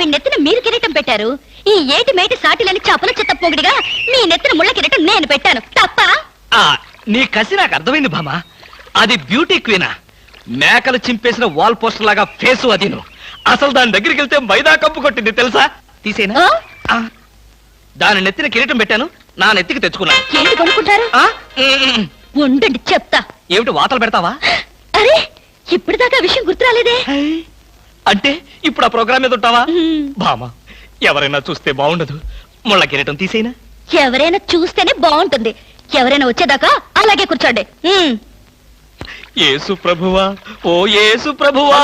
ఆవిడ నెత్తిన మీరు కిరీటం పెట్టారు. ఈ ఏటి మేటి సాటిలని చపల చెత్త పొగిడిగా మీ నెత్తిన ముళ్ళ కిరీటం నేను పెట్టాను. తప్ప? నీ కసి నాకు అర్థమైంది బామా. అది బ్యూటీ క్వీనా? మేకలు చింపేసిన వాల్ పోస్టర్ లాగా ఫేసు అది. అసలు దాని దగ్గరికి వెళ్తే మైదా కప్పు కొట్టింది తెలుసా? తీసేనా? దాని నెత్తిన కిరీటం పెట్టాను, నా నెత్తికి తెచ్చుకున్నాను. ఏంటి కొనుక్కుంటారు? ఉండండి చెప్తా. ఏమిటి వాతలు పెడతావా? అరే ఇప్పటిదాకా విషయం గుర్తురాలేదే. అంటే ఇప్పుడు ఆ ప్రోగ్రామ్ మీద ఉంటావా? బామా, ఎవరైనా చూస్తే బాగుండదు. ముళ్ళ కిరీటం తీసేనా? ఎవరైనా చూస్తేనే బాగుంటుంది. ఎవరైనా వచ్చేదాకా అలాగే కూర్చోండి. యేసు ప్రభువా, ఓ యేసు ప్రభువా.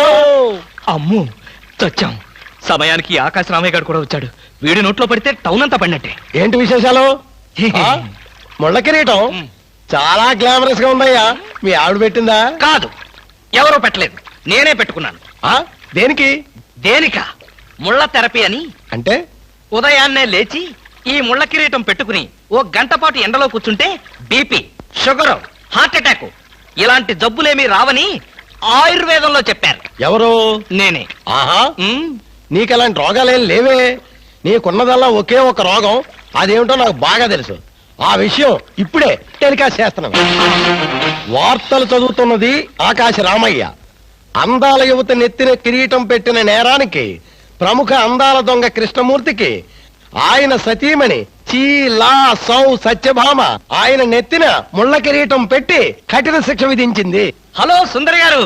అమ్మో చచ్చాం. సమయానికి ఆకాశ రామయ్య గారు కూడా వచ్చాడు. వీడి నోట్లో పడితే టౌన్ అంతా పడినట్టే. ఏంటి విశేషాలు? ముళ్ళ కిరీటం చాలా గ్లామరస్ గా ఉందయ్యా. మీ ఆవిడ పెట్టిందా? కాదు, ఎవరో పెట్టలేదు, నేనే పెట్టుకున్నాను. దేనికి? దేనికా? ముళ్ళ థెరపీ అని. అంటే ఉదయాన్నే లేచి ఈ ముళ్ళ కిరీటం పెట్టుకుని ఓ గంట పాటు ఎండలో కూర్చుంటే బీపీ, షుగర్, హార్ట్ అటాక్ ఇలాంటి జబ్బులేమీ రావని ఆయుర్వేదంలో చెప్పారు. ఎవరు? నేనే. ఆహా, నీకు అలాంటి రోగాలేం లేవే. నీకున్నదల్లా ఒకే ఒక రోగం. అదేమిటో నాకు బాగా తెలుసు. ఆ విషయం ఇప్పుడే టెలికాస్ట్ చేస్తున్నాను. వార్తలు చదువుతున్నది ఆకాశ రామయ్య. అందాల యువత నెత్తిన కిరీటం పెట్టిన నేరానికి ప్రముఖ అందాల దొంగ కృష్ణమూర్తికి ఆయన సతీమణి చీలా సౌ సత్యభామ ఆయన నెత్తిన ముళ్ళ కిరీటం పెట్టి కఠిన శిక్ష విధించింది. హలో సుందరి గారు,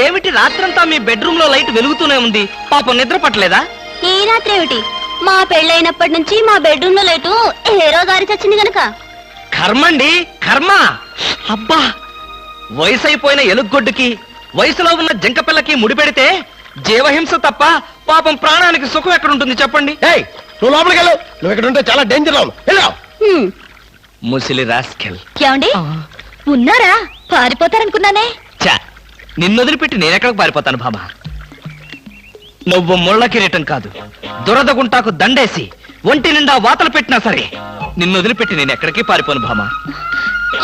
ఏమిటి రాత్రంతా మీ బెడ్రూమ్ లో లైట్ వెలుగుతూనే ఉంది? పాపం నిద్ర పట్టలేదా? ఈ రాత్రి ఏమిటి? మా పెళ్ళైనప్పటి నుంచి మా బెడ్రూమ్ లో లైటు ఏరో గారి చచ్చింది గనక. కర్మండి, కర్మ. అబ్బా, వయసు అయిపోయిన ఎలుగొడ్డుకి వయసులో ఉన్న జంక పిల్లకి ముడిపెడితే జీవహింస తప్ప పాపం ప్రాణానికి సుఖం ఎక్కడుంటుంది చెప్పండి? నువ్వు లోపలికి వెళ్ళు. నువ్వు ఇక్కడ ఉంటే చాలా డేంజర్ లో ఉన్నావు. ముసిలి రాస్కెల్. ఏమండి ఉన్నారా? పారిపోతారనుకున్నానే. చా, నిన్ను వదిలిపెట్టి నేనెక్కడికి పారిపోతాను బాబా? నువ్వు ముళ్ళ కిరీటం కాదు, దురద గుంటాకు దండేసి ఒంటి నిండా వాతలు పెట్టినా సరే నిన్ను వదిలిపెట్టి నేను ఎక్కడికి పారిపోను భామా.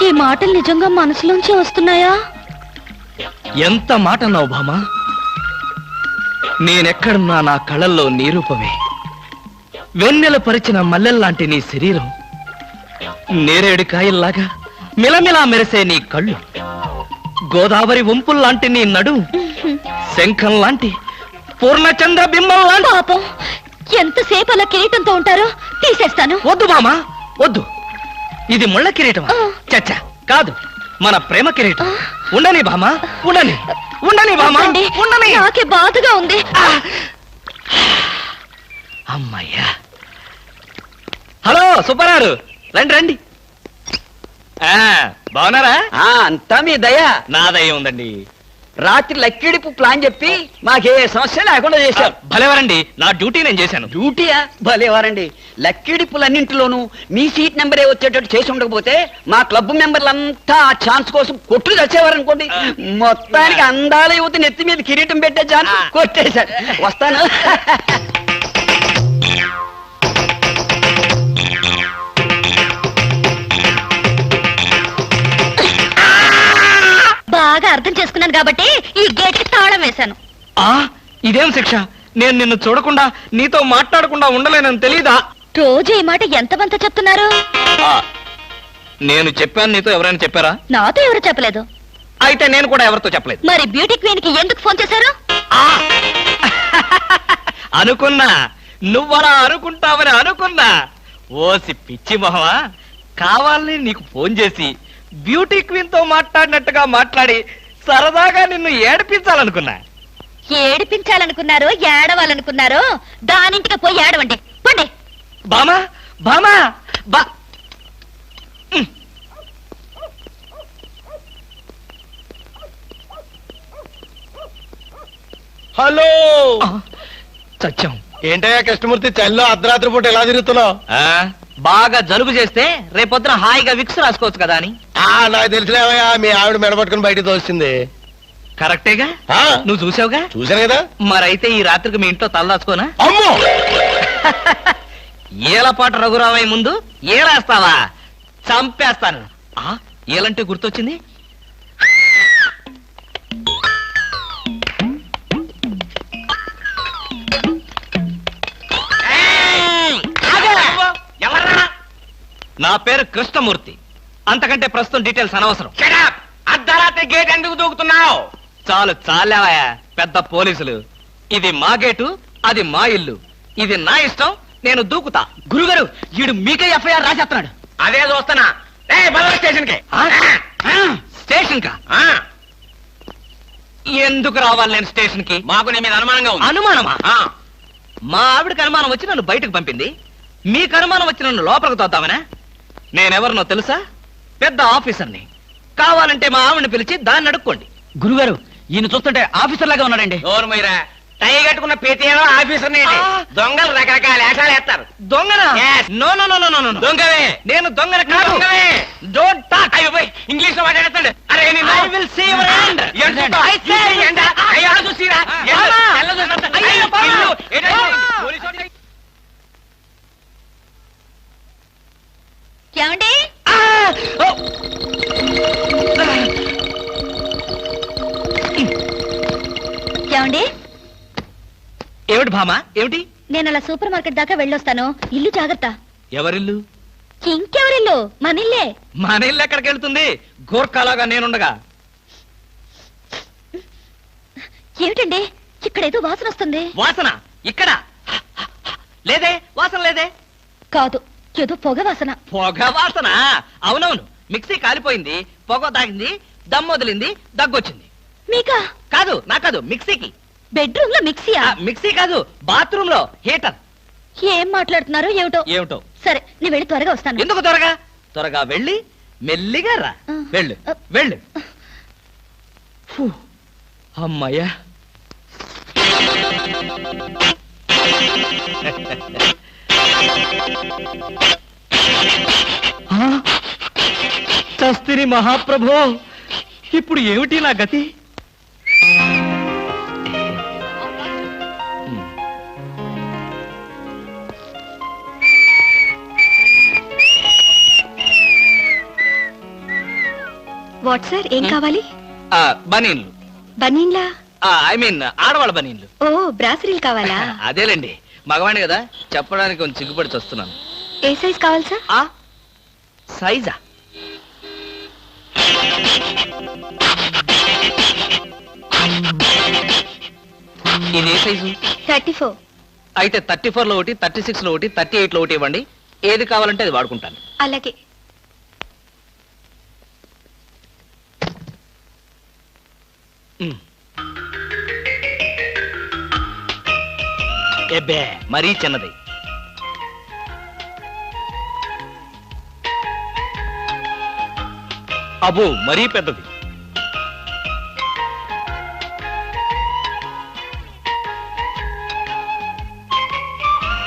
ఈ మాటలు నిజంగా మనసులోంచి వస్తున్నాయా? ఎంత మాట అన్నావు భామా. నేనెక్కడున్నా నా కళ్ళల్లో నీ రూపమే. వెన్నెల పరిచిన మల్లెల్లాంటి నీ శరీరం, నేరేడు కాయల్లాగా మిలమిలా మెరిసే నీ కళ్ళు, గోదావరి వంపుల్లాంటి నీ నడు, శంఖం లాంటి పూర్ణచంద్ర బింబం లాంటి. పాపం, ఎంతసేపు అలా కిరీటంతో ఉంటారో తీసేస్తాను. వద్దు మామా, వద్దు. ఇది ముళ్ళ కిరీటం చచ్చా కాదు, మన ప్రేమ కిరీటం. ఉండని భామా, ఉండని, ఉండని భామా, ఉండని. నాకే బాధగా ఉంది. అమ్మయ్యా. హలో సుబ్బారావు, రండి రండి. బాగున్నారా? అంతా మీ దయ. నా దయ ఉందండి. రాత్రి లక్కిడిపు ప్లాన్ చెప్పి మాకే సమస్య లేకుండా చేశారు. భలేవారండి, నా డ్యూటీ నేను చేశాను. డ్యూటీయా? భలేవారండి. లక్కిడిపులన్నింటిలోనూ మీ సీట్ నెంబరే వచ్చేటట్టు చేసి ఉండకపోతే మా క్లబ్ మెంబర్లంతా ఆ ఛాన్స్ కోసం కొట్లు చచ్చేవారనుకోండి. మొత్తానికి అందాల యువత నెత్తి మీద కిరీటం పెట్టే ఛాన్స్ కొట్టేశారు. వస్తాను. బాగా అర్థం చేసుకున్నాను కాబట్టి ఈ గేట్ కి తాళం వేశాను. ఇదేం శిక్ష? నేను నిన్ను చూడకుండా నీతో మాట్లాడకుండా ఉండలేనని తెలీదా? రోజు ఈ మాట ఎంతమంత చెప్తున్నారు? నేను చెప్పాను, నీతో ఎవరైనా చెప్పారా? నాతో ఎవరు చెప్పలేదు. అయితే నేను కూడా ఎవరితో చెప్పలేదు. మరి బ్యూటీ క్వీన్ కి ఎందుకు ఫోన్ చేశారు? అనుకున్నా, నువ్వలా అనుకుంటావని అనుకున్నా. ఓసి పిచ్చి మొహమా, కావాలని నీకు ఫోన్ చేసి బ్యూటీ క్వీన్ తో మాట్లాడినట్టుగా మాట్లాడి సరదాగా నిన్ను ఏడిపించాలనుకున్నా. ఏడిపించాలనుకున్నారో ఏడవాలనుకున్నారో దానింటికి పోయి ఏడవండి. పండి. బామా, బామా, బా. హలో. చచ్చాం. ఏంటయ్యా కృష్ణమూర్తి, చల్లో అర్ధరాత్రి పూట ఎలా తిరుగుతున్నావు? బాగా జలుబు చేస్తే రేపొద్దున హాయిగా విక్స్ రాసుకోవచ్చు కదా అని. నాకు తెలిసినవయ్యా, మీ ఆవిడ మెడపట్టుకుని బయటకు తోస్తుంది. కరెక్టేగా, నువ్వు చూసావుగా? చూశాను కదా. మరైతే ఈ రాత్రికి మీ ఇంట్లో తలదాచుకోనా? అమ్మో, ఏలపాట రఘురామయ్య ముందు ఏలేస్తావా? చంపేస్తాను. ఏలంటే గుర్తొచ్చింది. నా పేరు కృష్ణమూర్తి. అంతకంటే ప్రస్తుతం డీటెయిల్స్ అనవసరం. అర్ధరాత్రి గేట్ ఎందుకు దూకుతున్నావు? చాలు చాలావయ్యా, పెద్ద పోలీసులు. ఇది మా గేటు, అది మా ఇల్లు. ఇది నా ఇష్టం, నేను దూకుతా. గురుగారు వీడు మీకే ఎఫ్ఐఆర్ రాసేస్తున్నాడు. అదే చూస్తున్నా. స్టేషన్ కి స్టేషన్ కా? ఎందుకు రావాలి నేను స్టేషన్ కి? మాకు నీ మీద అనుమానంగా ఉంది. అనుమానమా? ఆ, మా ఆవిడకి అనుమానం వచ్చి నన్ను బయటకు పంపింది. మీకు అనుమానం వచ్చి నన్ను లోపలికి తోద్దామనా? నేనెవరినో తెలుసా? పెద్ద ఆఫీసర్ని. కావాలంటే మా ఆవిడని పిలిచి దాన్ని అడుక్కోండి. గురుగారు ఈయన చూస్తుంటే ఆఫీసర్ లాగా ఉన్నాడండి. నోరు మీరా. టై కట్టుకున్న ప్రతిలో ఆఫీసర్ దొంగలు రకరకాల వేషాలు వేస్తారు. దొంగనా? Yes. No no no no no no. దొంగవే. నేను దొంగన కాదు. దొంగవే. Don't talk. అయ్యో పోయ్, ఇంగ్లీష్ లో మాట్లాడతాడు. అరే నిన్ను. I will see your hand. ఏం చూస్తావ్? I say. ఏంట? అయ్యో, చూసిరా? బామా. ఎల్ల చూస్తా. అయ్యో, బామా. ఇల్లు. ఏంటండి? బామా. పోలీసు వాడు. ఏమండి? ఏమండి? ఏమిటి భామా? ఏమిటి? నేను అలా సూపర్ మార్కెట్ దాకా వెళ్ళొస్తాను. ఇల్లు జాగ్రత్త. ఎవరిల్లు? ఇంకెవరిల్లు? మన ఇల్లే. మన ఇల్లు ఎక్కడికి వెళ్తుంది? గోర్ఖాలాగా నేనుండగా. ఏమిటండి ఇక్కడేదో వాసన వస్తుంది? వాసన ఇక్కడ లేదే. వాసన లేదే. కాదు, ఏదో పొగ వాసన. పొగ వాసన? అవునవును, మిక్సీ కాలిపోయింది, పొగ తాగింది, దమ్ము వదిలింది, దగ్గొచ్చింది. మీకా? కాదు, నా కాదు, మిక్సీకి. బెడ్రూమ్ లో మిక్సీయా? మిక్సీ కాదు, బాత్రూమ్ లో హీటర్. ఏం మాట్లాడుతున్నారో ఏమిటో. ఏమిటో? సరే, నేను వెళ్ళి త్వరగా వస్తాను. ఎందుకు త్వరగా? త్వరగా వెళ్ళి మెల్లిగా రా. వెళ్ళు వెళ్ళు. ఫు, అమ్మయ్యా. చస్తిని మహాప్రభో, ఇప్పుడు ఏమిటి నా గతి? వాట్ సార్, ఏం కావాలి? బనీన్లు. బనీన్లా? ఐ మీన్ ఆడవాళ్ళ బనీన్లు. ఓ, బ్రాసరీలు కావాలా? అదేలేండి, మగవాణి కదా, చెప్పడానికి కొంచెం సిగ్గుపడి వస్తున్నాను. ఏ సైజ్ కావాలి సార్? సైజా? ఇది ఏ సైజు? 34. అయితే 34 లో ఒకటి, 36 లో ఒకటి, 38 లో ఒకటి ఇవ్వండి. ఏది కావాలంటే అది వాడుకుంటాను. అలాగే. ఎబ్బే, మరీ చిన్నది. అబ్బో, మరీ పెద్దది.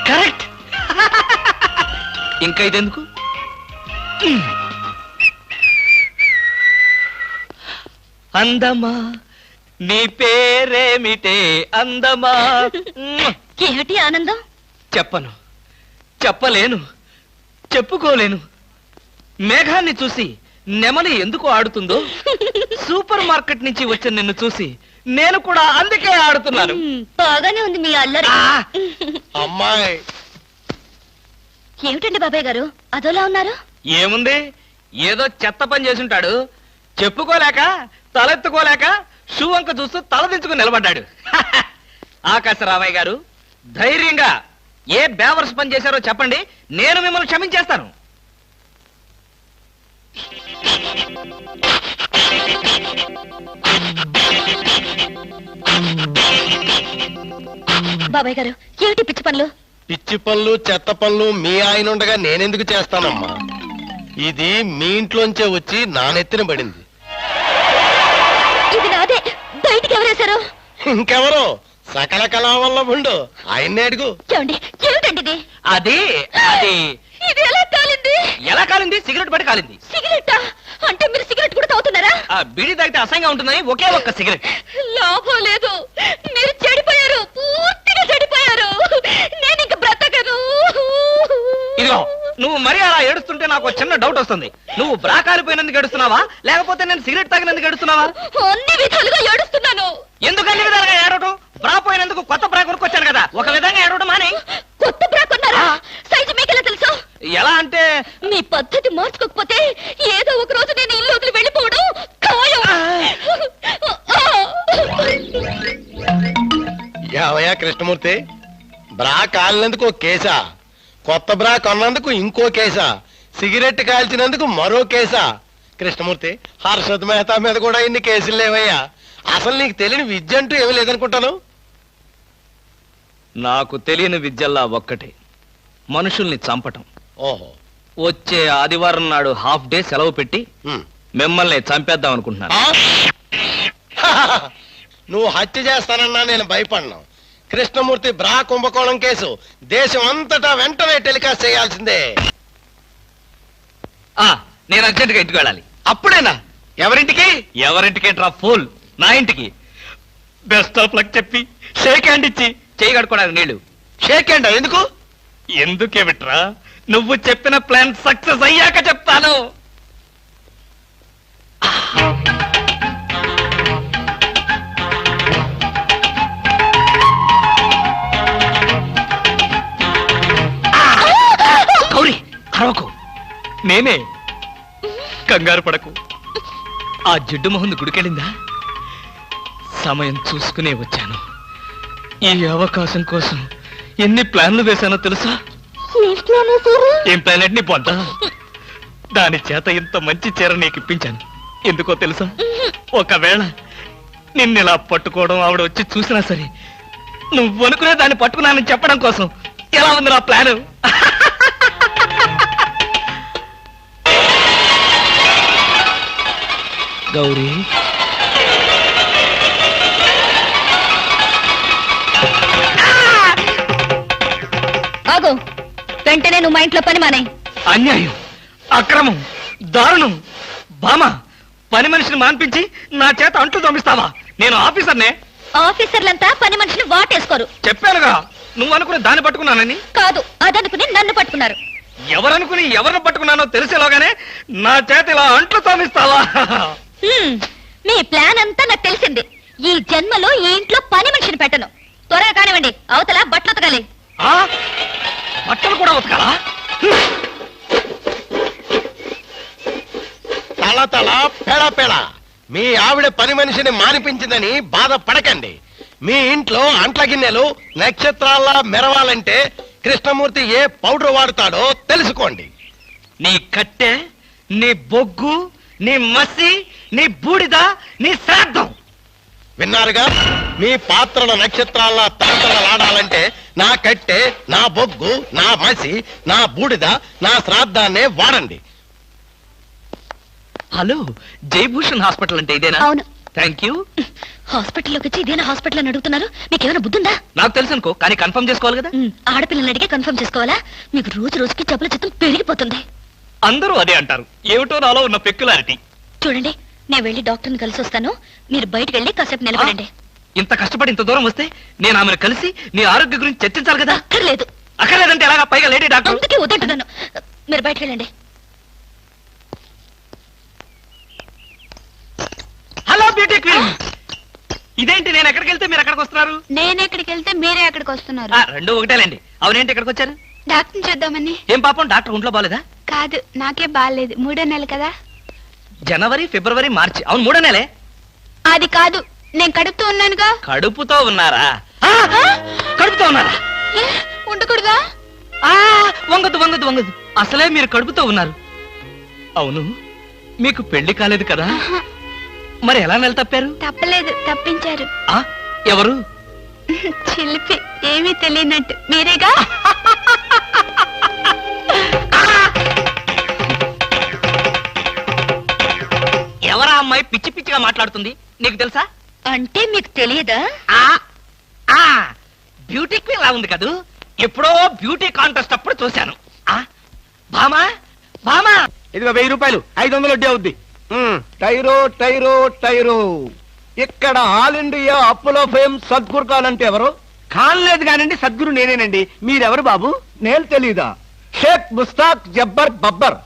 కరెక్ట్. ఇంకా ఇదెందుకు? అందమా, నీ పేరేమిటే అందమా? ఏమిటి ఆనందం? చెప్పను, చెప్పలేను, చెప్పుకోలేను. మేఘాన్ని చూసి నెమలి ఎందుకు ఆడుతుందో, సూపర్ మార్కెట్ నుంచి వచ్చిన నిన్ను చూసి నేను కూడా అందుకే ఆడుతున్నాను. బాగానే ఉంది మీ అల్లరి. అమ్మాయి, ఏమిటండి బాబాయ్ గారు అదోలా ఉన్నారు? ఏముంది, ఏదో చెత్త పని చేసుంటాడు. చెప్పుకోలేక, తలెత్తుకోలేక షూ వంక చూస్తూ తలదించుకుని నిలబడ్డాడు. ఆకాశరామయ్య గారు, ధైర్యంగా ఏ బేవర్స్ పని చేశారో చెప్పండి, నేను మిమ్మల్ని క్షమించేస్తాను. బాబాయ్ గారు, ఏమిటి పిచ్చి పనులు? పిచ్చి పనులు చెత్త పనులు మీ ఆయన ఉండగా నేనెందుకు చేస్తానమ్మా? ఇది మీ ఇంట్లోంచే వచ్చి నా నెత్తిన పడింది. ఇది నాదే. బయటికి ఎవరేశారు? ఇంకెవరో సకల కళావల్లభుండు, ఆయన్నే అడుగు. ఏమండి, ఏమిటండి ఇది? అది అది ఇది ఎలా కాలింది? ఎలా కాలింది? సిగరెట్ పడి కాలింది. సిగరెట్టా? అంటే మీరు సిగరెట్ కూడా తాగుతున్నారా? ఆ బీడీ తాగితే అసహ్యంగా ఉంటుందని ఒకే ఒక్క సిగరెట్. లాభం లేదు, మీరు చెడిపోయారు, పూర్తిగా చెడిపోయారు. నేను ఇంక బ్రతకను. ఇదిగో, నువ్వు మరీ అలా ఏడుస్తుంటే నాకు చిన్న డౌట్ వస్తుంది. నువ్వు బ్రా కాలిపోయినందుకు ఏడుస్తున్నావా, లేకపోతే నేను సిగరెట్ తాగినందుకు ఏడుస్తున్నావా? అన్ని విధాలుగా ఏడుస్తున్నాను. ఎందుకు అన్ని విధాలుగా ఏడవటం? బ్రా పోయినందుకు కొత్త బ్రా కొనుక్కొచ్చాను కదా, ఒక విధంగా ఏడవటం మాని. కొత్త బ్రా కొన్నారా? సైజు మీకెలా తెలుసు? ఎలా అంటే మీ పద్ధతి ఏవయ్యా కృష్ణమూర్తి, బ్రా కాలినందుకు ఒక కేసా, కొత్త బ్రా కొన్నందుకు ఇంకో కేసా, సిగరెట్ కాల్చినందుకు మరో కేసా? కృష్ణమూర్తి, హర్షద్ మెహతా మీద కూడా ఇన్ని కేసులు లేవయ్యా. అసలు నీకు తెలియని విద్య అంటూ ఏమీ లేదనుకుంటాను. నాకు తెలియని విద్యల్లా ఒక్కటే, మనుషుల్ని చంపటం. ఓహో. వచ్చే ఆదివారం నాడు హాఫ్ డే సెలవు పెట్టి ఉమ్. మిమ్మల్ని చంపేద్దాం అనుకుంటున్నాను. ఆ? నువ్వు హత్య చేస్తానన్నా నేను భయపడను. కృష్ణమూర్తి బ్రా కుంభకోణం కేసు దేశం అంతటా వెంటనే టెలికాస్ట్ చేయాల్సిందే. నేను అర్జెంటుగా ఇంటికి వెళ్ళాలి. అప్పుడేనా? ఎవరింటికి? ఎవరింటికి డ్రా ఫూల్, నా ఇంటికి. బెస్ట్ ఆఫ్ లక్ చెప్పి షేక్ హ్యాండ్ ఇచ్చి చేయి కడుకోవడానికి నీళ్లు. షేక్ హ్యాండ్ ఎందుకు? ఎందుకే బిట్రా, నువ్వు చెప్పిన ప్లాన్ సక్సెస్ అయ్యాక చెప్తాను. గౌరీ, అరవకు. నేనే, కంగారు పడకు. ఆ జిడ్డు మొహంది గుడికెళ్ళిందా? సమయం చూసుకునే వచ్చాను. ఈ అవకాశం కోసం ఎన్ని ప్లాన్లు వేశానో తెలుసా? ఏం ప్లాన్ అంటే నీ పొంత? దాని చేత ఇంత మంచి చీర నీకు ఇప్పించాను. ఎందుకో తెలుసా? ఒకవేళ నిన్నిలా పట్టుకోవడం ఆవిడ వచ్చి చూసినా సరే, నువ్వు అనుకునే దాన్ని పట్టుకున్నానని చెప్పడం కోసం. ఎలా ఉంది నా ప్లాను? గౌరీ, ఆగు. వెంటనే నువ్వు మా ఇంట్లో పని మానే. అన్యాయం, అక్రమం, దారుణం. బామ, పని మనిషిని మాన్పించి నా చేత అంట్లు తోమిస్తావా? నేను ఆఫీసర్నే. ఆఫీసర్లంతా పని మనిషిని వాటేసుకోరు. చెప్పానుగా, నువ్వు అనుకుని దాన్ని పట్టుకున్నానని. కాదు, అదనుకుని నన్ను పట్టుకున్నారు. ఎవరనుకుని ఎవరిని పట్టుకున్నానో తెలిసేలోగానే నా చేత ఇలా అంట్లు తోమిస్తావా? మీ ప్లాన్ అంతా నాకు తెలిసింది. ఈ జన్మలో ఈ ఇంట్లో పని మనిషిని పెట్టను. త్వరగా కానివ్వండి, అవతల బట్టలు ఉతకాలి. ఆ? బట్టలు కూడా ఉతకాలా? తల తల పెడ పెడ. మీ ఆవిడ పని మనిషిని మానిపించిందని బాధపడకండి. మీ ఇంట్లో అంట్ల గిన్నెలు నక్షత్రాల్లా మెరవాలంటే కృష్ణమూర్తి ఏ పౌడర్ వాడతాడో తెలుసుకోండి. నీ కట్టె, నీ బొగ్గు, నీ మసి, నీ బూడిద, నీ శ్రాద్ధం. విన్నారుగా? మీ పాత్రల నక్షత్రాల్లా తలతలలాడాలంటే నా కట్టె, నా బొగ్గు, నా మసి, నా బూడిద, నా శ్రాద్ధాన్నే వాడండి. హలో, జయభూషణ్ హాస్పిటల్ అంటే ఇదేనా? అవును. Thank you. హాస్పిటల్లోకి వచ్చి ఇదేనా హాస్పిటల్ అని అడుగుతున్నారు? మీకేమైనా బుద్ధుందా? నాకు తెలుసు అనుకో, కానీ కన్ఫర్మ్ చేసుకోవాలి కదా. ఆడపిల్లలు అడిగే కన్ఫర్మ్ చేసుకోవాలా? మీకు రోజు రోజుకి జబ్బుల చిత్తం పెరిగిపోతుంది. అందరూ అదే అంటారు. ఏమిటో నాలో ఉన్న పెక్యులారిటీ. చూడండి, నేను వెళ్ళి డాక్టర్ని కలిసి వస్తాను. మీరు బయటకు వెళ్ళి కాసేపు నిలబడండి. ఇంత కష్టపడి ఇంత దూరం వస్తే నేను ఆమెను కలిసి నీ ఆరోగ్య గురించి చర్చించాలి కదా. అక్కర్లేదు. అక్కర్లేదంటే ఎలాగా? పైగా లేడీ డాక్టర్. అందుకే వద్దంటున్నాను. మీరు బయటకు వెళ్ళండి. హలో బ్యూటీ క్వీన్, ఇదేంటి నేను ఎక్కడికి వెళ్తే మీరు ఎక్కడికి వస్తున్నారు? నేను ఎక్కడికి వెళ్తే మీరే ఎక్కడికి వస్తున్నారు. రెండు ఒకటేలేండి. అవునేంటి ఎక్కడికి వచ్చారు? డాక్టర్ చూద్దామని. ఏం పాపం, డాక్టర్ ఒంట్లో బాలేదా? కాదు, నాకే బాగాలేదు. 3వ నెల కదా. జనవరి, ఫిబ్రవరి, మార్చి. అవును, 3వ నెలే. అది కాదు, నేను కడుపుతూ ఉన్నానుగా. కడుపుతో ఉన్నారా? కడుపుతో ఉన్నారా? ఏ, ఉండకూడదా? వంగదు వంగదు వంగదు. అసలే మీరు కడుపుతో ఉన్నారు. అవును, మీకు పెళ్లి కాలేదు కదా? మరి ఎలా నెల తప్పారు? తప్పలేదు, తప్పించారు. ఎవరు? చిలిపి, ఏమీ తెలియనట్టు. మీరేగా? ఎవరా అమ్మాయి పిచ్చి పిచ్చిగా మాట్లాడుతుంది? నీకు తెలుసా? అంటే మీకు తెలియదా? బ్యూటీ క్వీన్ లా ఉంది కదూ. ఎప్పుడో బ్యూటీ కాంటెస్ట్ అప్పుడు చూశాను. భామా, భామా, ఇదిగో 1000 రూపాయలు, 500 వడ్డీ అవుద్ది. టైరో టైరో టైరో. ఇక్కడ ఆల్ ఇండియా అప్పులో ఫేమ్ సద్గురు ఖాన్ అంటే ఎవరు? ఖాన్ లేదు కానండి, సద్గురు నేనేనండి. మీరెవరు బాబు? నేను తెలీదా? షేక్ ముస్తాక్ జబ్బర్ బబ్బర్.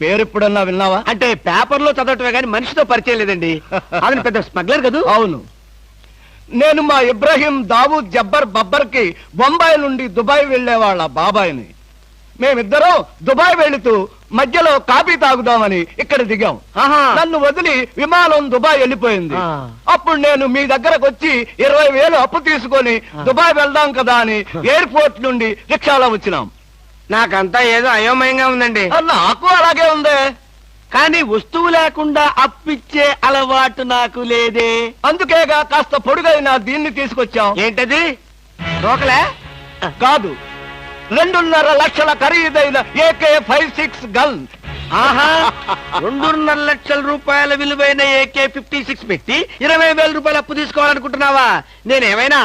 పేరు ఎప్పుడన్నా విన్నావా? అంటే పేపర్లో చదవటమే కానీ మనిషితో పరిచయం లేదండి. ఆయన పెద్ద స్మగ్లర్ కదా. అవును, నేను మా ఇబ్రాహీం దావూద్ జబ్బర్ బబ్బర్ కి బొంబాయి నుండి దుబాయ్ వెళ్లే వాళ్ళ బాబాయిని. మేమిద్దరం దుబాయ్ వెళుతూ మధ్యలో కాఫీ తాగుదామని ఇక్కడ దిగాం. నన్ను వదిలి విమానం దుబాయ్ వెళ్ళిపోయింది. అప్పుడు నేను మీ దగ్గరకు వచ్చి 20,000 అప్పు తీసుకొని దుబాయ్ వెళ్దాం కదా అని ఎయిర్పోర్ట్ నుండి రిక్షాలో వచ్చినాం. నాకంతా ఏదో అయోమయంగా ఉందండి. నాకు అలాగే ఉంది. కానీ వస్తువు లేకుండా అప్పిచ్చే అలవాటు నాకు లేదే. అందుకేగా కాస్త పొడుగైన దీన్ని తీసుకొచ్చాం. ఏంటది? రోకలే కాదు, 2.5 లక్షల ఖరీదైన AK-56 గన్. ఆహా 2.5 లక్షల రూపాయల విలువైన AK-56 పెట్టి 20,000 రూపాయలు అప్పు తీసుకోవాలనుకుంటున్నావా? నేనేమైనా